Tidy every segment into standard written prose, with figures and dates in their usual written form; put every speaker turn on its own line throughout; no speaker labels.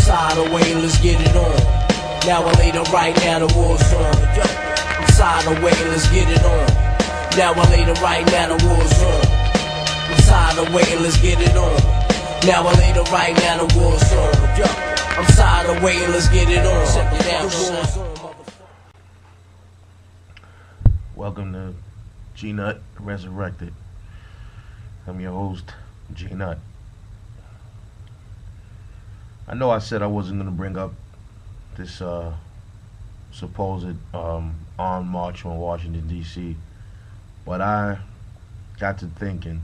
Side away, let's get it on. Now or later, right now the war's on. Yo, I'm side away, let's get it on. Now or later, right now the war's on. I'm side away, let's get it on. Now or later, right now the war's on. Yo, I'm side away, let's get it on. Now the war's on.
Welcome to G-Nut Resurrected. I'm your host, G-Nut. I know I said I wasn't going to bring up this supposed armed march on Washington, D.C., but I got to thinking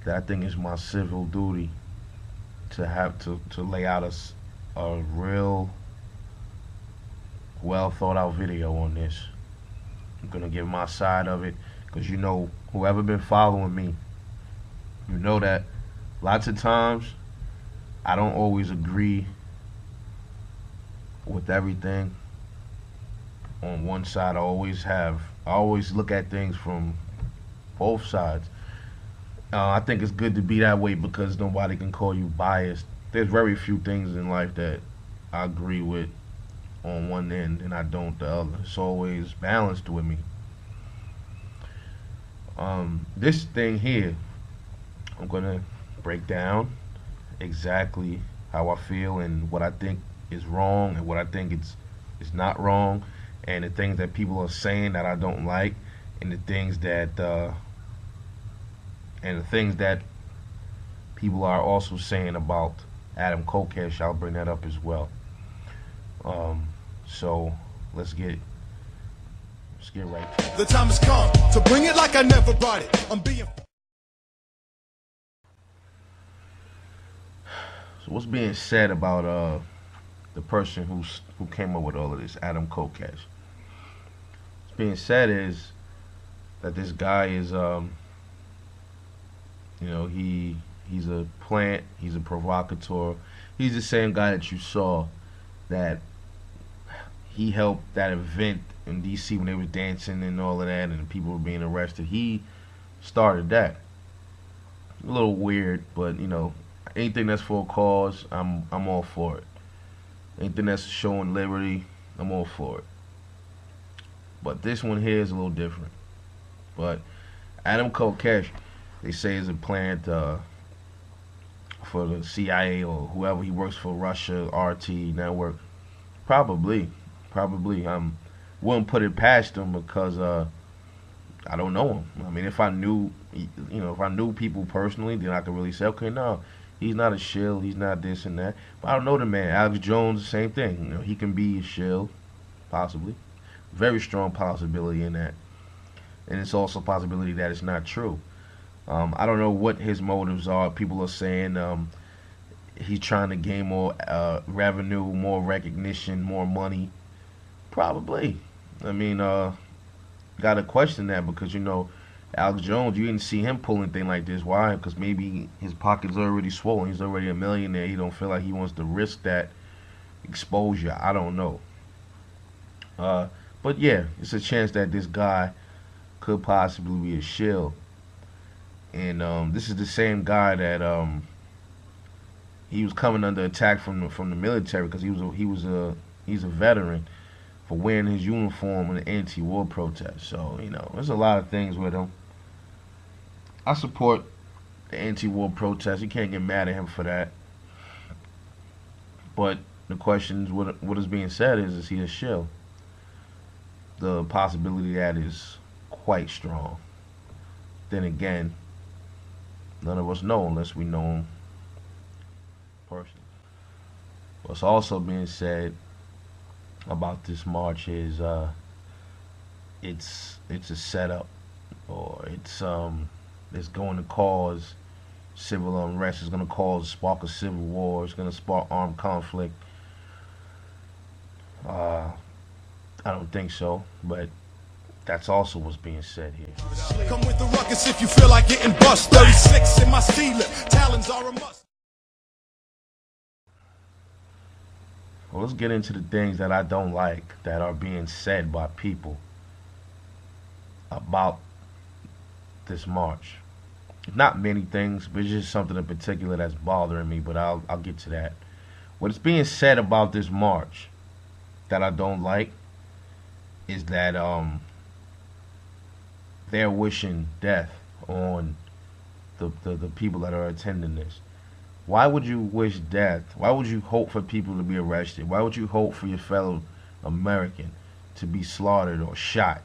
that I think it's my civil duty to have to lay out a real well thought out video on this. I'm gonna give my side of it, because you know, whoever been following me, you know that lots of times I don't always agree with everything on one side. I always look at things from both sides. I think it's good to be that way because nobody can call you biased. There's very few things in life that I agree with on one end and I don't the other. It's always balanced with me. This thing here, I'm gonna break down exactly how I feel and what I think is wrong and what I think is not wrong, and the things that people are saying that I don't like, and the things that people are also saying about Adam Kokesh. I'll bring that up as well. So let's get right to it.
The time has come to bring it like I never brought it. I'm being.
So what's being said about the person who came up with all of this, Adam Kokesh? What's being said is that this guy is he's a plant, he's a provocateur. He's the same guy that you saw that he helped that event in DC when they were dancing and all of that and people were being arrested. He started that. A little weird, but you know, anything that's for a cause, I'm all for it. Anything that's showing liberty, I'm all for it. But this one here is a little different. But Adam Kokesh, they say, is a plant for the CIA or whoever. He works for Russia, RT network. Probably. Wouldn't put it past him because I don't know him. I mean, if I knew people personally, then I could really say, okay, no, he's not a shill, he's not this and that. But I don't know the man. Alex Jones, same thing. You know, he can be a shill, possibly. Very strong possibility in that. And it's also a possibility that it's not true. I don't know what his motives are. People are saying he's trying to gain more revenue, more recognition, more money. Probably. I mean, gotta question that because, you know, Alex Jones, you didn't see him pull anything like this. Why? Because maybe his pockets are already swollen. He's already a millionaire. He don't feel like he wants to risk that exposure. I don't know. But yeah, it's a chance that this guy could possibly be a shill. And this is the same guy that he was coming under attack from the military because he's a veteran for wearing his uniform in an anti-war protest. So, you know, there's a lot of things with him. I support the anti-war protest. You can't get mad at him for that. But the question is, what is being said is he a shill? The possibility of that is quite strong. Then again, none of us know unless we know him personally. What's also being said about this march is it's a setup, or it's going to cause civil unrest. It's going to spark a civil war. It's going to spark armed conflict. I don't think so, but that's also what's being said here.
Come with the ruckus if you feel like getting bust. 36 in my ceiling, talons are a must.
Well, let's get into the things that I don't like that are being said by people about this march. Not many things, but it's just something in particular that's bothering me, but I'll get to that. What's being said about this march that I don't like is that they're wishing death on the people that are attending this. Why would you wish death? Why would you hope for people to be arrested? Why would you hope for your fellow American to be slaughtered or shot?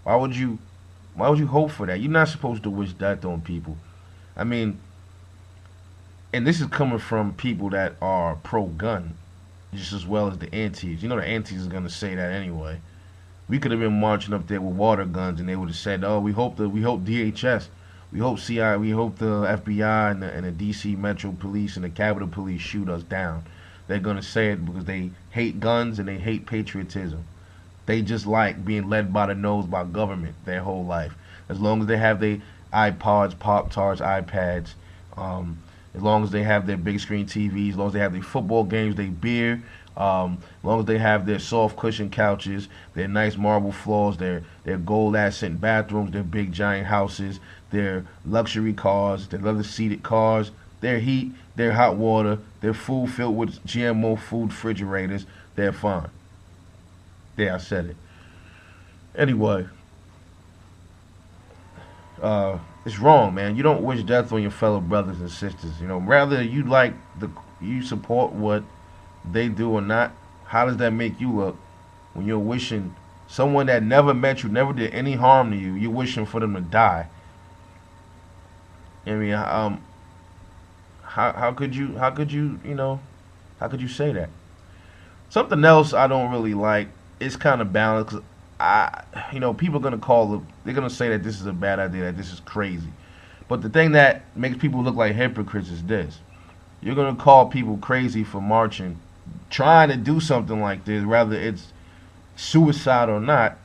Why would you hope for that? You're not supposed to wish death on people. I mean, and this is coming from people that are pro-gun, just as well as the antis. You know the antis is gonna say that anyway. We could have been marching up there with water guns, and they would have said, "Oh, we hope DHS, we hope CI, we hope the FBI and the DC Metro Police and the Capitol Police shoot us down." They're gonna say it because they hate guns and they hate patriotism. They just like being led by the nose by government their whole life. As long as they have their iPods, Pop Tarts, iPads, as long as they have their big screen TVs, as long as they have their football games, their beer, as long as they have their soft cushion couches, their nice marble floors, their gold accent bathrooms, their big giant houses, their luxury cars, their leather seated cars, their heat, their hot water, their food filled with GMO food refrigerators, they're fine. There, I said it. Anyway, it's wrong, man. You don't wish death on your fellow brothers and sisters. You know, rather you support what they do or not. How does that make you look when you're wishing someone that never met you, never did any harm to you, you're wishing for them to die? I mean, how could you say that? Something else I don't really like. It's kind of balanced. 'Cause people are they're gonna say that this is a bad idea, that this is crazy. But the thing that makes people look like hypocrites is this: you're gonna call people crazy for marching, trying to do something like this, whether it's suicide or not.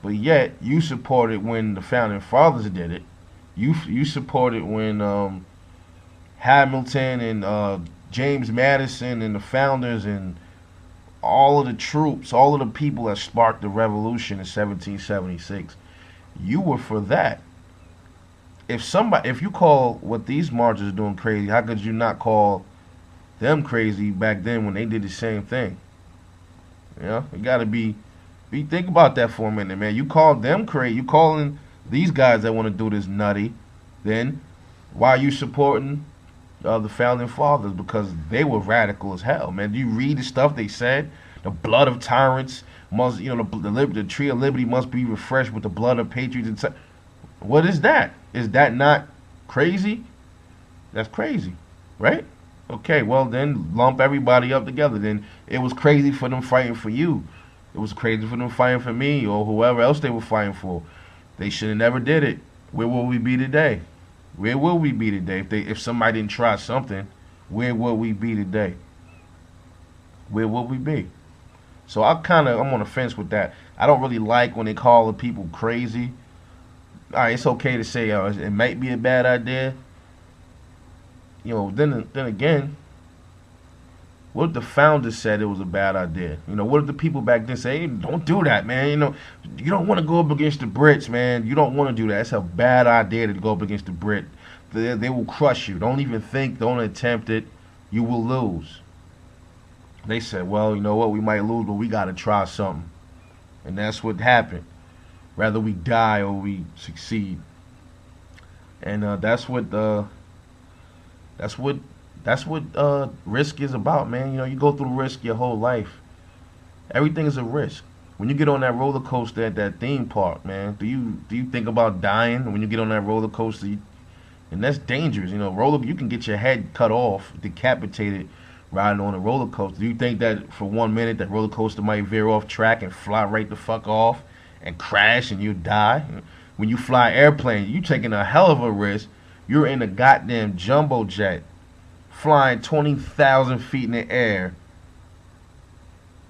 But yet you supported when the founding fathers did it. You supported when Hamilton and James Madison and the founders and all of the troops, all of the people that sparked the revolution in 1776. You were for that. If you call what these marchers are doing crazy, how could you not call them crazy back then when they did the same thing? You know, you gotta think about that for a minute, man. You call them crazy, you calling these guys that want to do this nutty, then why are you supporting the founding fathers? Because they were radical as hell, man. Do you read the stuff they said? The blood of tyrants must, the tree of liberty must be refreshed with the blood of patriots. What is that? Is that not crazy? That's crazy, right? Okay, well then lump everybody up together. Then it was crazy for them fighting for you. It was crazy for them fighting for me or whoever else they were fighting for. They should have never did it. Where will we be today? Where will we be today if somebody didn't try something? Where will we be today? Where will we be? So I'm on the fence with that. I don't really like when they call the people crazy. All right, it's okay to say it might be a bad idea. Then again, what if the founders said it was a bad idea? What if the people back then say, hey, don't do that, man? You don't want to go up against the Brits, man. You don't want to do that. It's a bad idea to go up against the Brit. They will crush you. Don't even think. Don't attempt it. You will lose. They said, well, you know what? We might lose, but we got to try something. And that's what happened. Rather we die or we succeed. And that's what risk is about, man. You go through risk your whole life. Everything is a risk. When you get on that roller coaster at that theme park, man, do you think about dying when you get on that roller coaster? And that's dangerous. You can get your head cut off, decapitated, riding on a roller coaster. Do you think that for 1 minute that roller coaster might veer off track and fly right the fuck off and crash and you die? When you fly airplane, you taking a hell of a risk. You're in a goddamn jumbo jet, flying 20,000 feet in the air,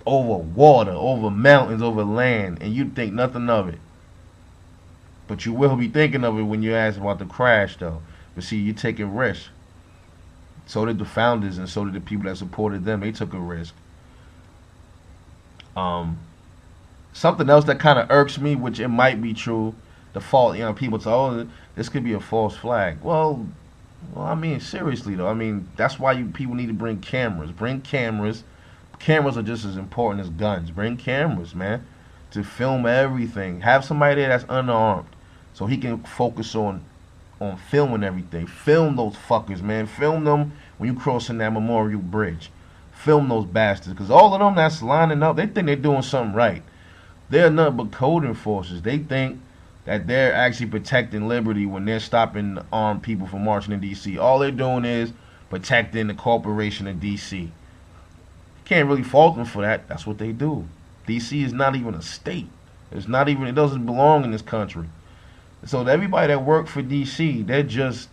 over water, over mountains, over land, and you think nothing of it. But you will be thinking of it when you ask about the crash, though. But see, you're taking risks. So did the founders, and so did the people that supported them. They took a risk. Something else that kind of irks me, which it might be true, the fault. People say, "Oh, this could be a false flag." Well, Well, I mean, seriously though. I mean, that's why people need to bring cameras. Bring cameras. Cameras are just as important as guns. Bring cameras, man, to film everything. Have somebody there that's unarmed, so he can focus on filming everything. Film those fuckers, man. Film them when you crossing that Memorial Bridge. Film those bastards, because all of them that's lining up, they think they're doing something right. They're nothing but code enforcers. They think that they're actually protecting liberty when they're stopping armed people from marching in D.C. All they're doing is protecting the corporation of D.C. Can't really fault them for that. That's what they do. D.C. is not even a state. It's not even. It doesn't belong in this country. So everybody that work for D.C., they're just,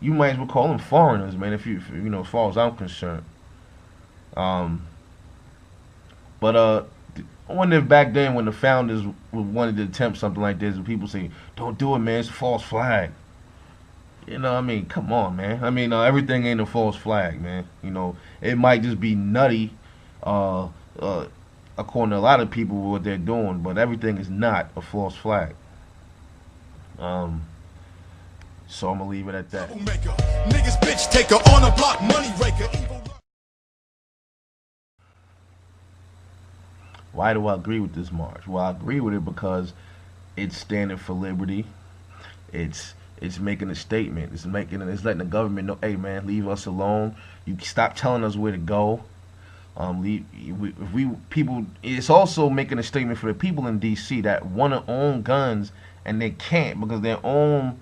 you might as well call them foreigners, man. If you know, as far as I'm concerned. Um, but I wonder if back then when the founders wanted to attempt something like this, and people say, "Don't do it, man. It's a false flag." You know, I mean, come on, man. I mean, everything ain't a false flag, man. You know, it might just be nutty, uh, uh, according to a lot of people, what they're doing, but everything is not a false flag. Um, so I'm gonna leave it at that.
Niggas bitch taker on a block money raker.
Why do I agree with this march? Well, I agree with it because it's standing for liberty. It's making a statement. It's letting the government know, hey man, leave us alone. You stop telling us where to go. If we people, it's also making a statement for the people in D.C. that want to own guns and they can't because their own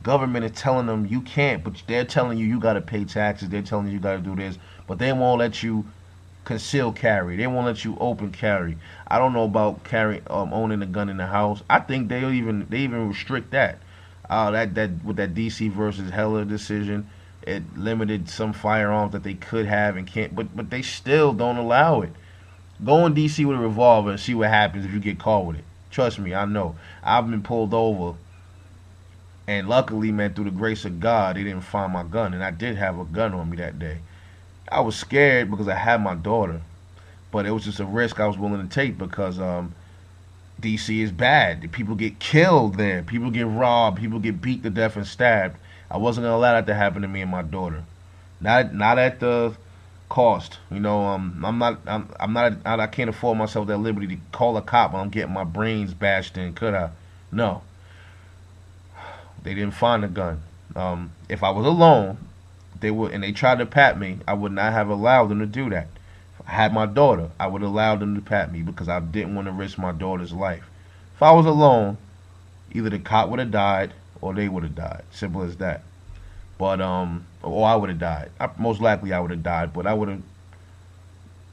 government is telling them you can't, but they're telling you got to pay taxes. They're telling you got to do this, but they won't let you conceal carry. They won't let you open carry. I don't know about owning a gun in the house. I think they even restrict that. That with that DC versus Heller decision, it limited some firearms that they could have and can't, but they still don't allow it. Go in DC with a revolver and see what happens if you get caught with it. Trust me, I know. I've been pulled over, and luckily, man, through the grace of God, they didn't find my gun, and I did have a gun on me that day. I was scared because I had my daughter, but it was just a risk I was willing to take because DC is bad. People get killed there. People get robbed. People get beat to death and stabbed. I wasn't gonna allow that to happen to me and my daughter. Not at the cost. You know, I can't afford myself that liberty to call a cop when I'm getting my brains bashed in. Could I? No. They didn't find the gun. If I was alone, they tried to pat me, I would not have allowed them to do that. If I had my daughter, I would allow them to pat me because I didn't want to risk my daughter's life. If I was alone, either the cop would have died or they would have died. Simple as that. But or I would have died. Most likely I would have died, but I wasn't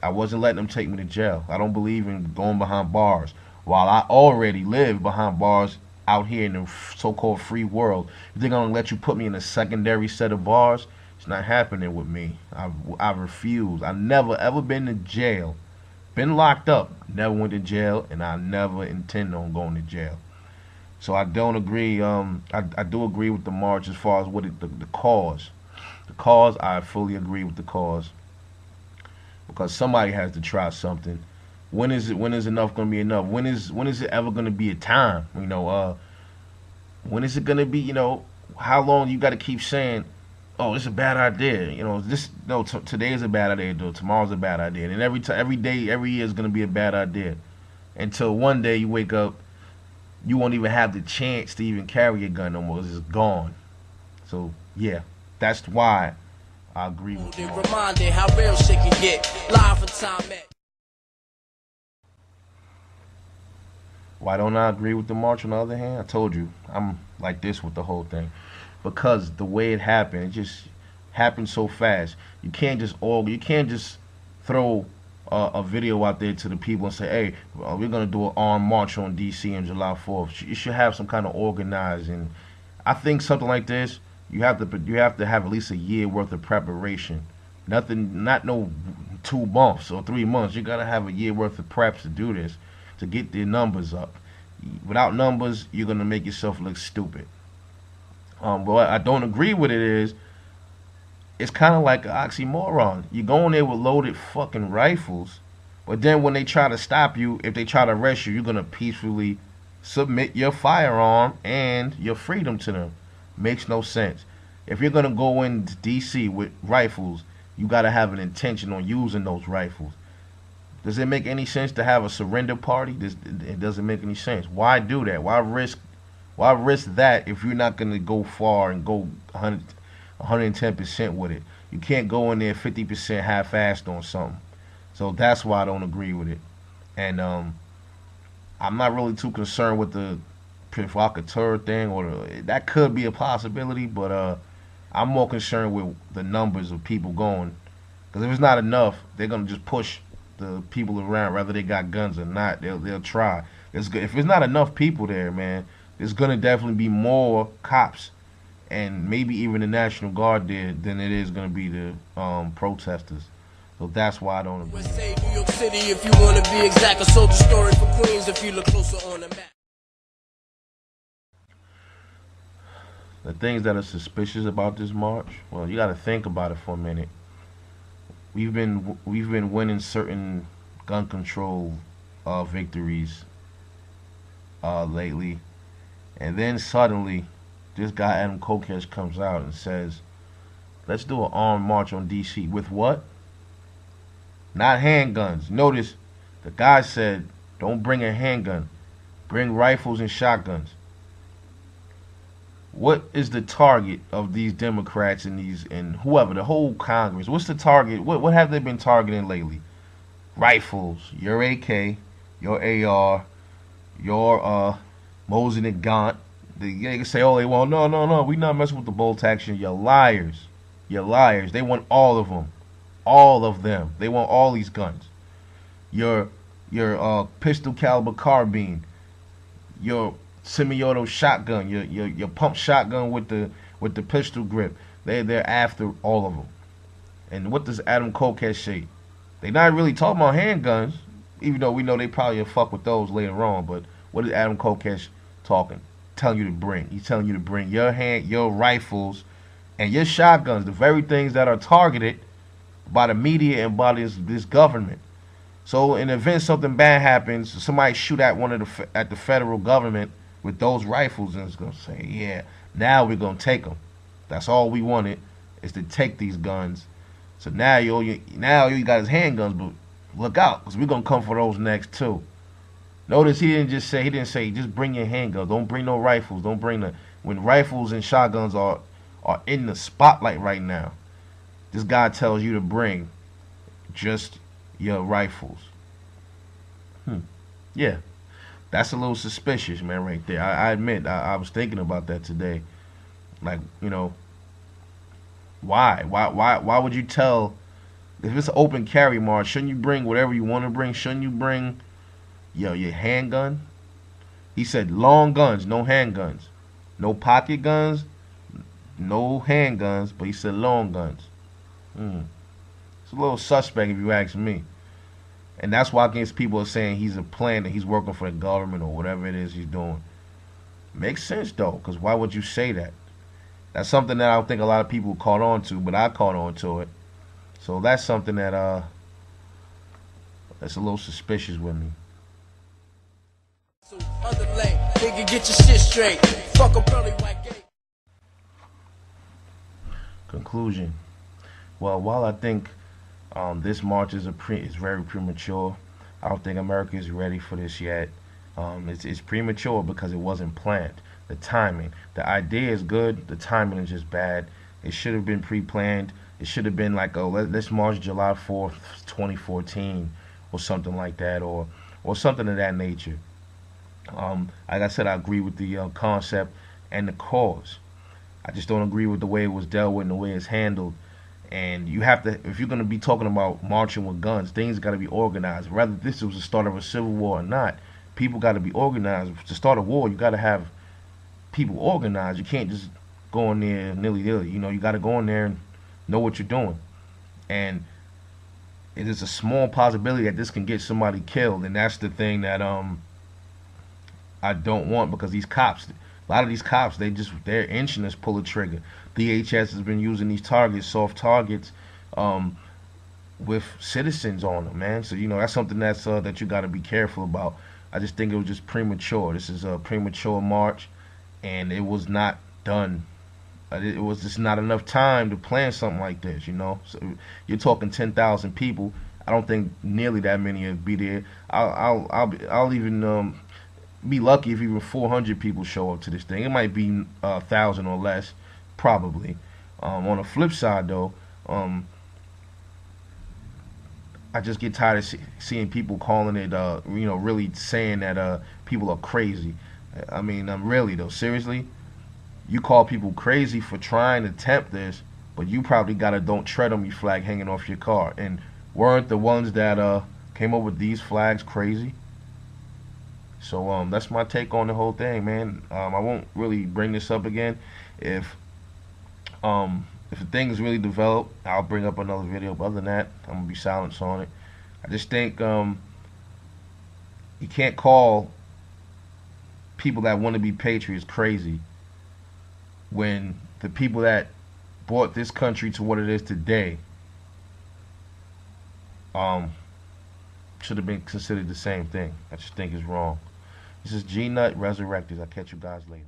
letting them take me to jail. I don't believe in going behind bars. While I already live behind bars out here in the so-called free world, you think I'm gonna let you put me in a secondary set of bars? It's not happening with me. I refuse. I've never ever been to jail. Been locked up. Never went to jail, and I never intend on going to jail. So I don't agree. I do agree with the march as far as the cause. The cause, I fully agree with the cause because somebody has to try something. When is enough gonna be enough? When is it ever gonna be a time? You know, when is it gonna be? You know, how long you got to keep saying, "Oh, it's a bad idea." You know, today is a bad idea. Tomorrow's a bad idea, and every day, every year is gonna be a bad idea. Until one day you wake up, you won't even have the chance to even carry a gun no more. It's just gone. So yeah, that's why I agree with you.
Reminded how real shit can get. Live for time at.
Why don't I agree with the march on the other hand? I told you, I'm like this with the whole thing. Because the way it happened, it just happened so fast. You can't just throw a video out there to the people and say, hey, we're going to do an armed march on D.C. on July 4th. You should have some kind of organizing. I think something like this, you have to have at least a year worth of preparation. Not no 2 months or 3 months. You got to have a year worth of preps to do this, to get the numbers up. Without numbers, you're going to make yourself look stupid. But I don't agree with it is, it's kind of like an oxymoron. You go in there with loaded fucking rifles, but then when they try to stop you, if they try to arrest you, you're going to peacefully submit your firearm and your freedom to them. Makes no sense. If you're gonna go into DC with rifles, you gotta have an intention on using those rifles. Does it make any sense to have a surrender party? It doesn't make any sense. Why do that? Why risk that if you're not gonna go far and go 110% with it? You can't go in there 50% half-assed on something. So that's why I don't agree with it. And I'm not really too concerned with the provocateur thing, that could be a possibility, but I'm more concerned with the numbers of people going. Because if it's not enough, they're gonna just push the people around, whether they got guns or not. They'll try. If it's not enough people there, man, there's gonna definitely be more cops and maybe even the National Guard there than it is gonna be the protesters. So that's why I don't agree.
Say New York City, if you want to be exact, a soldier story for Queens if you look closer on the map.
The things that are suspicious about this march, well, you got to think about it for a minute. We've been winning certain gun control victories lately, and then suddenly, this guy Adam Kokesh comes out and says, "Let's do an armed march on DC with what? Not handguns." Notice the guy said, "Don't bring a handgun, bring rifles and shotguns." What is the target of these Democrats and whoever, the whole Congress? What's the target? What have they been targeting lately? Rifles, your AK, your AR, your Mosin and Gant. They can say, "Oh, they want no. We not messing with the bolt action." You're liars. You're liars. They want all of them, all of them. They want all these guns. Your pistol caliber carbine, your semi-auto shotgun, your pump shotgun with the pistol grip. They're after all of them. And what does Adam Kokesh say? They're not really talking about handguns, even though we know they probably will fuck with those later on. But what is Adam Kokesh telling you to bring? He's telling you to bring your rifles and your shotguns, the very things that are targeted by the media and by this government. So in the event something bad happens, somebody shoot at at the federal government with those rifles, and it's gonna say, "Yeah, now we're gonna take them." That's all we wanted, is to take these guns. So now you got his handguns, but look out, because we're gonna come for those next too. Notice he didn't say just bring your handguns. Don't bring no rifles. Don't bring when rifles and shotguns are in the spotlight right now. This guy tells you to bring just your rifles. Yeah. That's a little suspicious, man, right there. I admit, I was thinking about that today. Like, why? Why would you tell, if it's an open carry march, shouldn't you bring whatever you want to bring? Shouldn't you bring your handgun? He said long guns, no handguns. No pocket guns, no handguns, but he said long guns. It's a little suspect if you ask me. And that's why against people are saying he's a plan, that he's working for the government or whatever it is he's doing. Makes sense though, because why would you say that? That's something that I don't think a lot of people caught on to, but I caught on to it. So that's something that that's a little suspicious with me.
So other lane, nigga, get your shit straight. Fuck a pearly white gate.
Conclusion. Well, while I think this march is very premature, I don't think America is ready for this yet. It's premature because it wasn't planned. The timing, the idea is good. The timing is just bad. It should have been pre-planned. It should have been like, let's march July 4th, 2014, or something like that, or something of that nature. Like I said, I agree with the concept and the cause. I just don't agree with the way it was dealt with and the way it's handled. And you have to, if you're going to be talking about marching with guns, things got to be organized. Whether this was the start of a civil war or not, people got to be organized. To start a war, you got to have people organized. You can't just go in there nilly-dilly. You got to go in there and know what you're doing. And it is a small possibility that this can get somebody killed. And that's the thing that I don't want, because these cops, a lot of these cops, they're inching us pull the trigger. DHS has been using these soft targets, with citizens on them, man. So that's something that you got to be careful about. I just think it was just premature. This is a premature march, and it was not done It was just not enough time to plan something like this, you know. So you're talking 10,000 people. I don't think nearly that many would be there. I'll even be lucky if even 400 people show up to this thing. It might be 1,000 or less, probably. On the flip side, though, I just get tired of seeing people calling it, really saying that people are crazy. I mean, really though, seriously, you call people crazy for trying to attempt this, but you probably got a "Don't Tread on Me" flag hanging off your car. And weren't the ones that came up with these flags crazy? So that's my take on the whole thing, man. I won't really bring this up again. If if the thing is really developed, I'll bring up another video. But other than that, I'm gonna be silent on it. I just think you can't call people that want to be patriots crazy when the people that brought this country to what it is today should have been considered the same thing. I just think it's wrong. This is G Nut Resurrected. I'll catch you guys later.